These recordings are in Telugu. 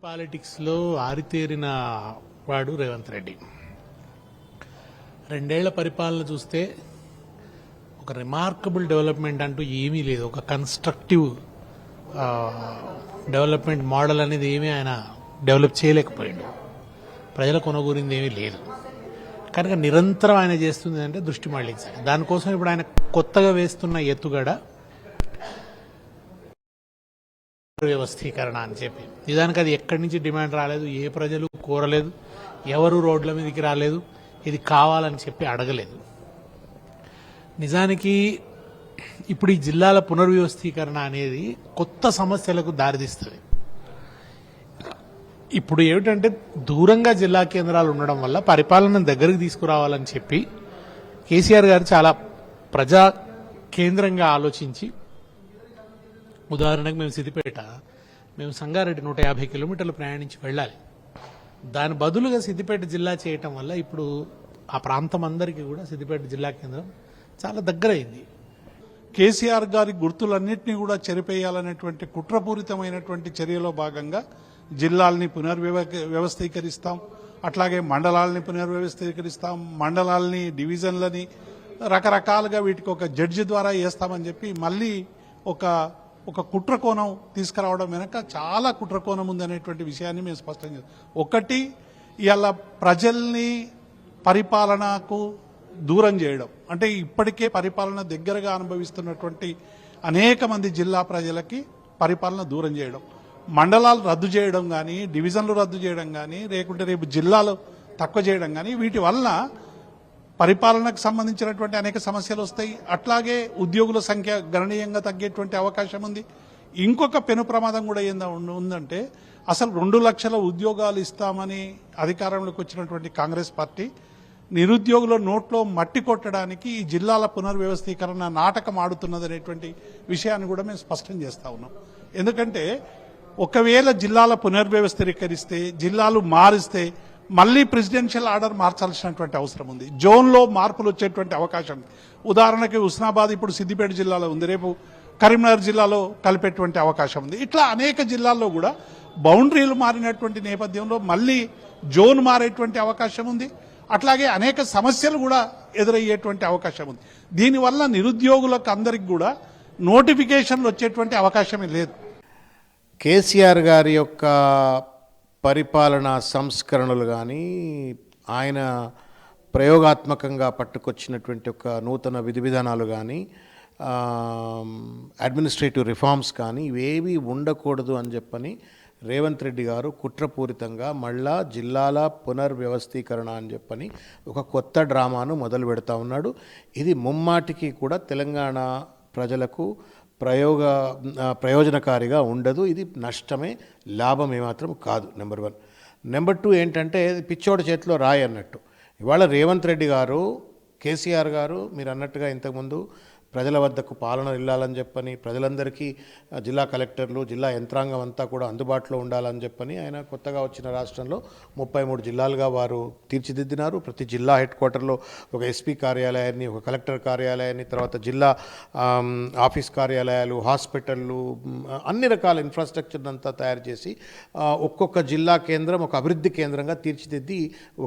పాలిటిక్స్లో ఆరితేరిన వాడు రేవంత్ రెడ్డి. 2 ఏళ్ల పరిపాలన చూస్తే ఒక రిమార్కబుల్ డెవలప్మెంట్ అంటూ ఏమీ లేదు. ఒక కన్స్ట్రక్టివ్ డెవలప్మెంట్ మోడల్ అనేది ఏమీ ఆయన డెవలప్ చేయలేకపోయాడు. ప్రజల కొనగూరింది ఏమీ లేదు. కనుక నిరంతరం ఆయన చేస్తుంది అంటే దృష్టి మళ్లించాలి. దానికోసం ఇప్పుడు ఆయన కొత్తగా వేస్తున్న ఎత్తుగడ వ్యవస్థీకరణ అని చెప్పి, నిజానికి అది ఎక్కడి నుంచి డిమాండ్ రాలేదు, ఏ ప్రజలు కోరలేదు, ఎవరు రోడ్ల మీదకి రాలేదు, ఇది కావాలని చెప్పి అడగలేదు. నిజానికి ఇప్పుడు ఈ జిల్లాల పునర్వ్యవస్థీకరణ అనేది కొత్త సమస్యలకు దారితీస్తుంది. ఇప్పుడు ఏమిటంటే దూరంగా జిల్లా కేంద్రాలు ఉండడం వల్ల పరిపాలన దగ్గరికి తీసుకురావాలని చెప్పి కేసీఆర్ గారు చాలా ప్రజా కేంద్రంగా ఆలోచించి, ఉదాహరణకు మేము సంగారెడ్డి 150 కిలోమీటర్లు ప్రయాణించి వెళ్ళాలి. దాని బదులుగా సిద్దిపేట జిల్లా చేయటం వల్ల ఇప్పుడు ఆ ప్రాంతం అందరికీ కూడా సిద్దిపేట జిల్లా కేంద్రం చాలా దగ్గరైంది. కేసీఆర్ గారి గుర్తులన్నింటినీ కూడా చెరిపేయాలనేటువంటి కుట్రపూరితమైనటువంటి చర్యలో భాగంగా జిల్లాల్ని పునర్వ్యవస్థీకరిస్తాం, అట్లాగే మండలాల్ని పునర్వ్యవస్థీకరిస్తాం, మండలాల్ని డివిజన్లని రకరకాలుగా వీటికి ఒక జడ్జి ద్వారా వేస్తామని చెప్పి మళ్ళీ ఒక కుట్రకోణం తీసుకురావడం వెనక చాలా కుట్రకోణం ఉందనేటువంటి విషయాన్ని మేము స్పష్టం చేస్తాం. ఒకటి, ఇవాళ ప్రజల్ని పరిపాలనకు దూరం చేయడం, అంటే ఇప్పటికే పరిపాలన దగ్గరగా అనుభవిస్తున్నటువంటి అనేక మంది జిల్లా ప్రజలకి పరిపాలన దూరం చేయడం, మండలాలు రద్దు చేయడం కానీ, డివిజన్లు రద్దు చేయడం కానీ, లేకుంటే రేపు జిల్లాలు తక్కువ చేయడం కానీ, వీటి వల్ల పరిపాలనకు సంబంధించినటువంటి అనేక సమస్యలు వస్తాయి. అట్లాగే ఉద్యోగుల సంఖ్య గణనీయంగా తగ్గేటువంటి అవకాశం ఉంది. ఇంకొక పెను ప్రమాదం కూడా ఉందంటే, అసలు 2 లక్షల ఉద్యోగాలు ఇస్తామని అధికారంలోకి వచ్చినటువంటి కాంగ్రెస్ పార్టీ నిరుద్యోగుల నోట్లో మట్టి కొట్టడానికి ఈ జిల్లాల పునర్వ్యవస్థీకరణ నాటకం ఆడుతున్నదనేటువంటి విషయాన్ని కూడా మేము స్పష్టం చేస్తా ఉన్నాం. ఎందుకంటే ఒకవేళ జిల్లాల పునర్వ్యవస్థీకరిస్తే, జిల్లాలు మారిస్తే మళ్ళీ ప్రెసిడెన్షియల్ ఆర్డర్ మార్చాల్సినటువంటి అవసరం ఉంది. జోన్లో మార్పులు వచ్చేటువంటి అవకాశం ఉంది. ఉదాహరణకి హుస్నాబాద్ ఇప్పుడు సిద్దిపేట జిల్లాలో ఉంది, రేపు కరీంనగర్ జిల్లాలో కలిపేటువంటి అవకాశం ఉంది. ఇట్లా అనేక జిల్లాల్లో కూడా బౌండరీలు మారినటువంటి నేపథ్యంలో మళ్ళీ జోన్ మారేటువంటి అవకాశం ఉంది. అట్లాగే అనేక సమస్యలు కూడా ఎదురయ్యేటువంటి అవకాశం ఉంది. దీనివల్ల నిరుద్యోగులకు అందరికి కూడా నోటిఫికేషన్లు వచ్చేటువంటి అవకాశమే లేదు. కేసీఆర్ గారి యొక్క పరిపాలనా సంస్కరణలు కానీ, ఆయన ప్రయోగాత్మకంగా పట్టుకొచ్చినటువంటి ఒక నూతన విధి విధానాలు కానీ, అడ్మినిస్ట్రేటివ్ రిఫార్మ్స్ కానీ ఇవేవి ఉండకూడదు అని చెప్పని రేవంత్ రెడ్డి గారు కుట్రపూరితంగా మళ్ళా జిల్లాల పునర్వ్యవస్థీకరణ అని చెప్పని ఒక కొత్త డ్రామాను మొదలు పెడతా ఉన్నాడు. ఇది ముమ్మాటికి కూడా తెలంగాణ ప్రజలకు ప్రయోజనకారిగా ఉండదు. ఇది నష్టమే, లాభం ఏమాత్రం కాదు. నెంబర్ 1. నెంబర్ 2 ఏంటంటే పిచ్చోడి చేతిలో రాయి అన్నట్టు. ఇవాళ రేవంత్ రెడ్డి గారు, కేసీఆర్ గారు మీరు అన్నట్టుగా ఇంతకుముందు ప్రజల వద్దకు పాలన వెళ్ళాలని చెప్పని, ప్రజలందరికీ జిల్లా కలెక్టర్లు, జిల్లా యంత్రాంగం అంతా కూడా అందుబాటులో ఉండాలని చెప్పని ఆయన కొత్తగా వచ్చిన రాష్ట్రంలో 33 జిల్లాలుగా వారు తీర్చిదిద్దినారు. ప్రతి జిల్లా హెడ్ క్వార్టర్లో ఒక ఎస్పీ కార్యాలయాన్ని, ఒక కలెక్టర్ కార్యాలయాన్ని, తర్వాత జిల్లా ఆఫీస్ కార్యాలయాలు, హాస్పిటళ్ళు, అన్ని రకాల ఇన్ఫ్రాస్ట్రక్చర్ అంతా తయారు చేసి ఒక్కొక్క జిల్లా కేంద్రం ఒక అభివృద్ధి కేంద్రంగా తీర్చిదిద్ది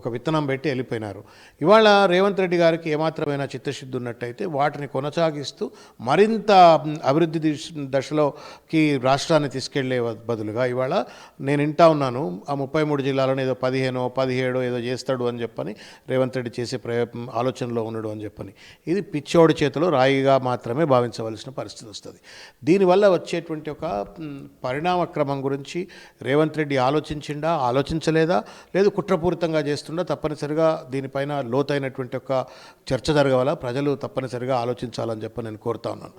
ఒక విత్తనం పెట్టి వెళ్ళిపోయినారు. ఇవాళ రేవంత్ రెడ్డి గారికి ఏమాత్రమైనా చిత్తశుద్ధి ఉన్నట్టయితే వాటిని కొనసాగిస్తూ మరింత అభివృద్ధి దశలోకి రాష్ట్రాన్ని తీసుకెళ్లే బదులుగా ఇవాళ నేను వింటా ఉన్నాను, ఆ 33 జిల్లాలను ఏదో 15 17 ఏదో చేస్తాడు అని చెప్పని రేవంత్ రెడ్డి చేసే ఆలోచనలో ఉన్నాడు అని చెప్పని. ఇది పిచ్చోడి చేతిలో రాయిగా మాత్రమే భావించవలసిన పరిస్థితి వస్తుంది. దీనివల్ల వచ్చేటువంటి ఒక పరిణామక్రమం గురించి రేవంత్ రెడ్డి ఆలోచించలేదా, లేదు కుట్రపూరితంగా చేస్తుండా, తప్పనిసరిగా దీనిపైన లోతైనటువంటి ఒక చర్చ జరగవాలా, ప్రజలు తప్పనిసరిగా ఆలోచించాలని చెప్పి నేను కోరుతా ఉన్నాను.